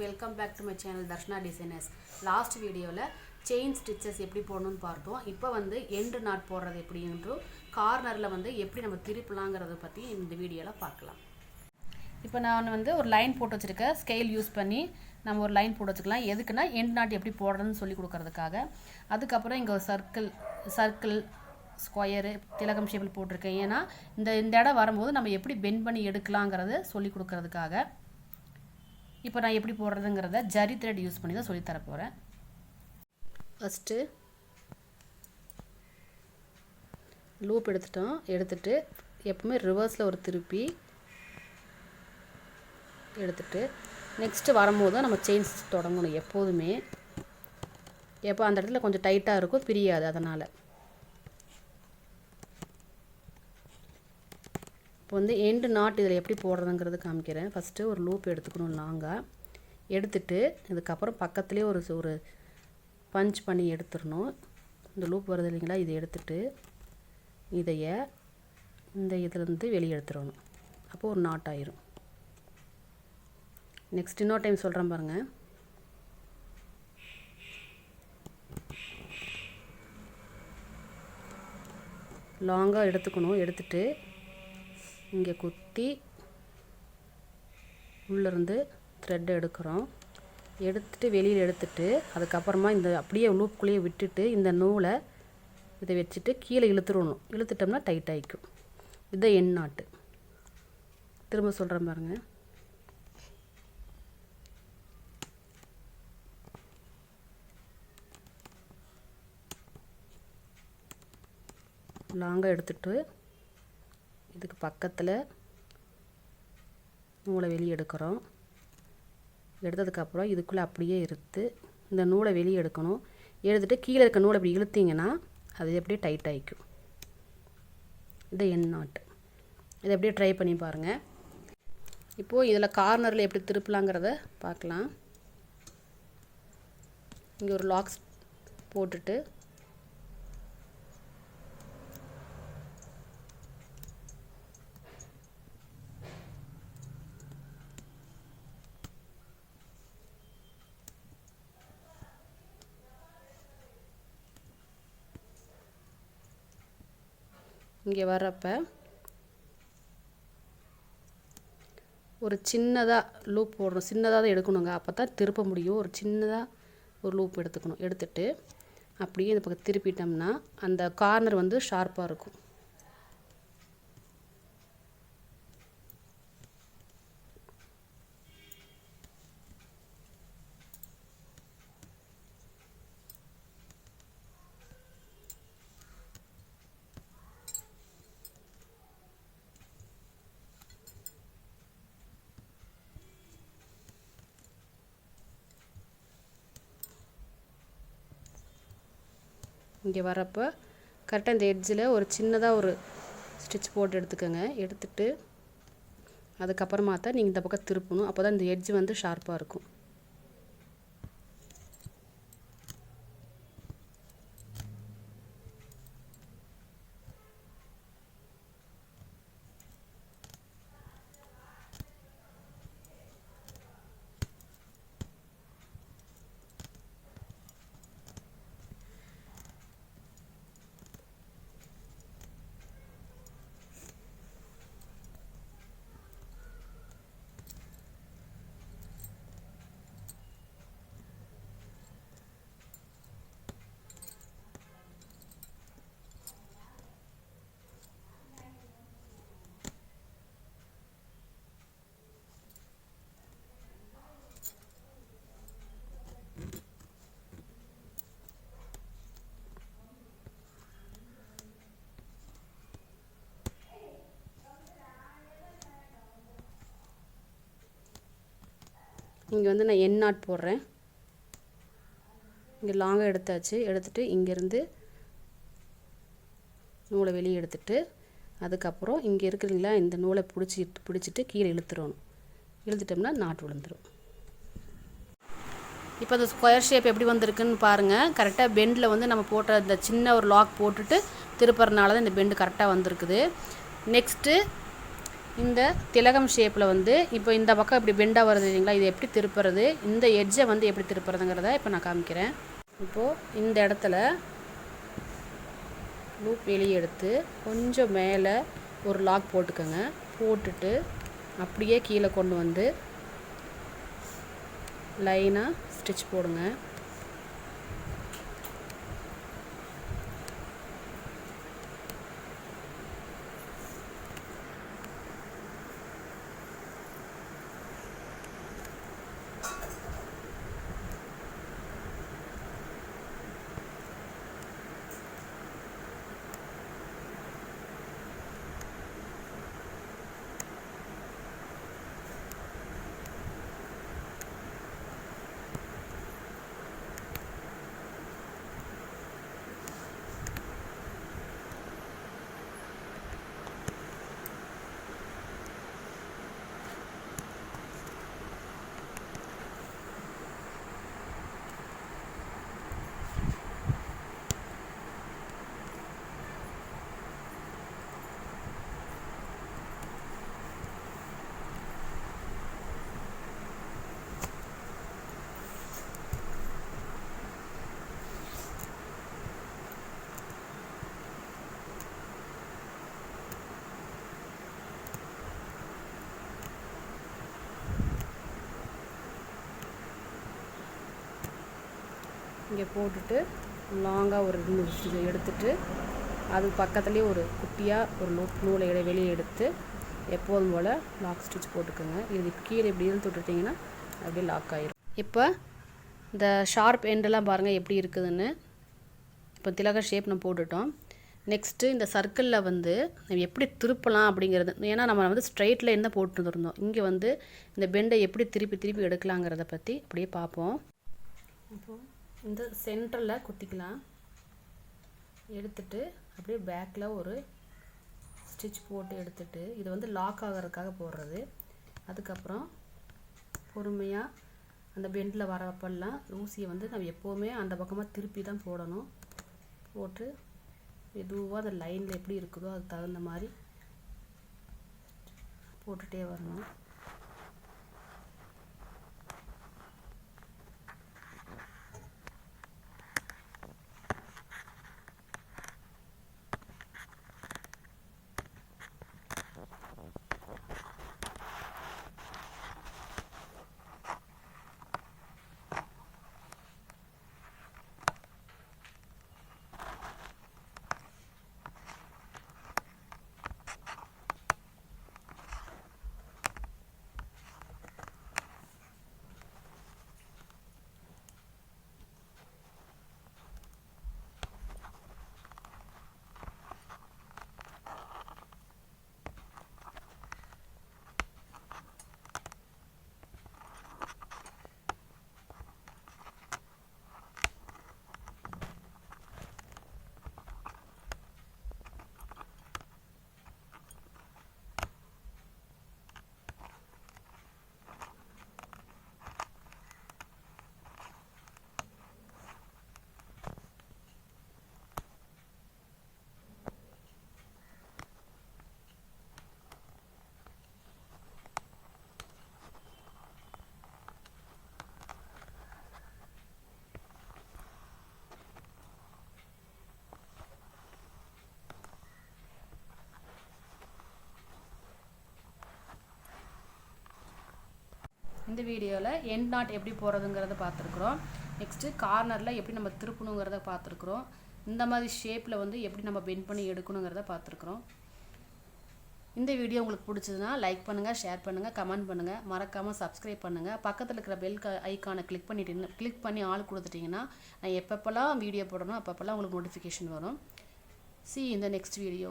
Welcome back to my channel Darshana designers. Last வீடியோவில் chain stitches எப்படி போடணும்னு பார்த்தோம். இப்போ வந்து எண்டு நாட் போடுறது எப்படின்றும் கார்னரில் வந்து எப்படி நம்ம திருப்பலாங்கிறத பற்றி இந்த வீடியோவில் பார்க்கலாம். இப்போ நான் வந்து ஒரு லைன் போட்டு வச்சுருக்கேன். ஸ்கேல் யூஸ் பண்ணி நம்ம ஒரு லைன் போட்டு வச்சுக்கலாம். எதுக்குன்னா எண்டு நாட் எப்படி போடுறதுன்னு சொல்லி கொடுக்கறதுக்காக. அதுக்கப்புறம் இங்கே ஒரு சர்க்கிள் ஸ்கொயரு திலகம் ஷேப்பில் போட்டிருக்கேன். ஏன்னா இந்த இடம் வரும்போது நம்ம எப்படி பெண்ட் பண்ணி எடுக்கலாங்கிறத சொல்லி கொடுக்கறதுக்காக. இப்போ நான் எப்படி போடுறதுங்கிறத ஜரி த்ரெட் யூஸ் பண்ணி தான் சொல்லித்தர போகிறேன். ஃபஸ்ட்டு லூப் எடுத்துட்டு எப்பவுமே ரிவர்ஸில் ஒரு திருப்பி எடுத்துட்டு நெக்ஸ்ட்டு வரும்போது நம்ம செயின்ஸ் தொடங்கணும். எப்போதுமே எப்போ அந்த இடத்துல கொஞ்சம் டைட்டாக இருக்கும், பிரியாது. அதனால் இப்போ வந்து எண்டு நாட் இதில் எப்படி போடுறதுங்கிறது காமிக்கிறேன். ஃபஸ்ட்டு ஒரு லூப் எடுத்துக்கணும் லாங்காக. எடுத்துட்டு இதுக்கப்புறம் பக்கத்துலேயே ஒரு பஞ்ச் பண்ணி எடுத்துடணும். இந்த லூப் வருது இல்லைங்களா, இதை எடுத்துட்டு இந்த இதுலேருந்து வெளியே எடுத்துடணும். அப்போது ஒரு நாட் ஆயிரும். நெக்ஸ்ட் இன்னொரு டைம் சொல்கிறேன் பாருங்கள். லாங்காக எடுத்துக்கணும். எடுத்துட்டு இங்கே குத்தி உள்ளேருந்து த்ரெட் எடுக்கிறோம். எடுத்துட்டு வெளியில் எடுத்துட்டு அதுக்கப்புறமா இந்த அப்படியே லூப்புக்குள்ளேயே விட்டுட்டு இந்த நூலை இதை வச்சுட்டு கீழே இழுத்துடணும். இழுத்துட்டோம்னா டைட் ஆகிக்கும். இதுதான் எண்ட் நாட்டு. திரும்ப சொல்கிறேன் பாருங்கள். லாங்காக எடுத்துட்டு இதுக்கு பக்கத்தில் நூலை வெளியே எடுக்கிறோம். எடுத்ததுக்கப்புறம் இதுக்குள்ளே அப்படியே எடுத்து இந்த நூலை வெளியே எடுக்கணும். எடுத்துகிட்டு கீழே இருக்க நூலை அப்படி இழுத்திங்கன்னா அது அப்படியே டைட் ஆகிக்கும். இது எண்ட் நாட். இதை அப்படியே ட்ரை பண்ணி பாருங்கள். இப்போது இதில் கார்னரில் எப்படி திருப்பலாங்கிறத பார்க்கலாம். இங்கே ஒரு லாக்ஸ் போட்டுட்டு இங்கே வர்றப்ப ஒரு சின்னதாக லூப் போடுறோம். சின்னதாக தான் எடுக்கணுங்க, அப்போ தான் திருப்ப முடியும். ஒரு சின்னதாக ஒரு லூப் எடுத்துக்கணும். எடுத்துட்டு அப்படியே இந்த பக்கம் திருப்பிட்டோம்னா அந்த கார்னர் வந்து ஷார்ப்பாக இருக்கும். இங்கே வரப்போ கரெக்டாக இந்த எட்ஜில் ஒரு சின்னதாக ஒரு ஸ்டிச் போட்டு எடுத்துக்கோங்க. எடுத்துட்டு அதுக்கப்புறமா தான் நீங்கள் இந்த பக்கம் திருப்பணும். அப்போ தான் இந்த எட்ஜ் வந்து ஷார்ப்பாக இருக்கும். இங்கே வந்து நான் எண்ட் நாட் போடுறேன். இங்கே லாங்காக எடுத்தாச்சு. எடுத்துகிட்டு இங்கேருந்து நூலை வெளியே எடுத்துட்டு அதுக்கப்புறம் இங்கே இருக்குதுங்களா, இந்த நூலை பிடிச்சிட்டு கீழே இழுத்துடணும். இழுத்துட்டோம்னா நாட் விழுந்துடும். இப்போ அந்த ஸ்கொயர் ஷேப் எப்படி வந்திருக்குன்னு பாருங்கள். கரெக்டாக பெண்டில் வந்து நம்ம போட்ட இந்த சின்ன ஒரு லாக் போட்டுட்டு திருப்புறதுனால தான் இந்த பெண்டு கரெக்டாக வந்திருக்குது. நெக்ஸ்ட்டு இந்த திலகம் ஷேப்பில் வந்து இப்போ இந்த பக்கம் இப்படி பெண்டாக வருது இல்லைங்களா, இது எப்படி திருப்புறது, இந்த எட்ஜை வந்து எப்படி திருப்புறதுங்கிறத இப்போ நான் காமிக்கிறேன். இப்போது இந்த இடத்துல லூப் வெளியே எடுத்து கொஞ்சம் மேலே ஒரு லாக் போட்டுக்கோங்க. போட்டுட்டு அப்படியே கீழே கொண்டு வந்து லைனாக ஸ்டிச் போடுங்க. இங்கே போட்டுட்டு லாங்காக ஒரு இது எடுத்துட்டு அது பக்கத்துலேயே ஒரு குட்டியாக ஒரு நூலை வெளியே எடுத்து எப்போதும் போல் லாக் ஸ்டிச் போட்டுக்கோங்க. இது கீழே இப்படி இழுத்து விட்டுட்டிங்கன்னா அப்படியே லாக் ஆகிரும். இப்போ இந்த ஷார்ப் எண்டெல்லாம் பாருங்கள் எப்படி இருக்குதுன்னு. இப்போ திலக ஷேப் நம்ம போட்டுட்டோம். நெக்ஸ்ட்டு இந்த சர்க்கிளில் வந்து நம்ம எப்படி திருப்பலாம் அப்படிங்கிறது, ஏன்னா நம்ம வந்து ஸ்ட்ரைட் லைன் தான் போட்டுருந்தோம். இங்கே வந்து இந்த பெண்டை எப்படி திருப்பி எடுக்கலாங்கிறத பற்றி அப்படியே பார்ப்போம். இப்போது இந்த சென்டரில் குத்திக்கலாம். எடுத்துட்டு அப்படியே பேக்கில் ஒரு ஸ்டிச் போட்டு எடுத்துட்டு இது வந்து லாக் ஆகிறதுக்காக போடுறது. அதுக்கப்புறம் பொறுமையாக அந்த பெண்டில் வரப்பெல்லாம் ஊசியை வந்து நம்ம எப்போவுமே அந்த பக்கமாக திருப்பி தான் போடணும். போட்டு மெதுவாக அந்த லைனில் எப்படி இருக்குதோ அதுக்கு தகுந்த மாதிரி போட்டுகிட்டே வரணும். இந்த வீடியோவில் எண்ட் நாட் எப்படி போகிறதுங்கிறத பார்த்துருக்குறோம். நெக்ஸ்ட்டு கார்னரில் எப்படி நம்ம திருப்பணுங்கிறத பார்த்துருக்குறோம். இந்த மாதிரி ஷேப்பில் வந்து எப்படி நம்ம பெண்ட் பண்ணி எடுக்கணுங்கிறத பார்த்துருக்குறோம். இந்த வீடியோ உங்களுக்கு பிடிச்சதுன்னா லைக் பண்ணுங்கள், ஷேர் பண்ணுங்கள், கமெண்ட் பண்ணுங்கள், மறக்காமல் சப்ஸ்கிரைப் பண்ணுங்கள். பக்கத்தில் இருக்கிற பெல் ஐக்கானை கிளிக் பண்ணி ஆள் கொடுத்துட்டிங்கன்னா நான் எப்பப்பெல்லாம் வீடியோ போடணும் அப்பப்பெல்லாம் உங்களுக்கு நோட்டிஃபிகேஷன் வரும். See you in the next video.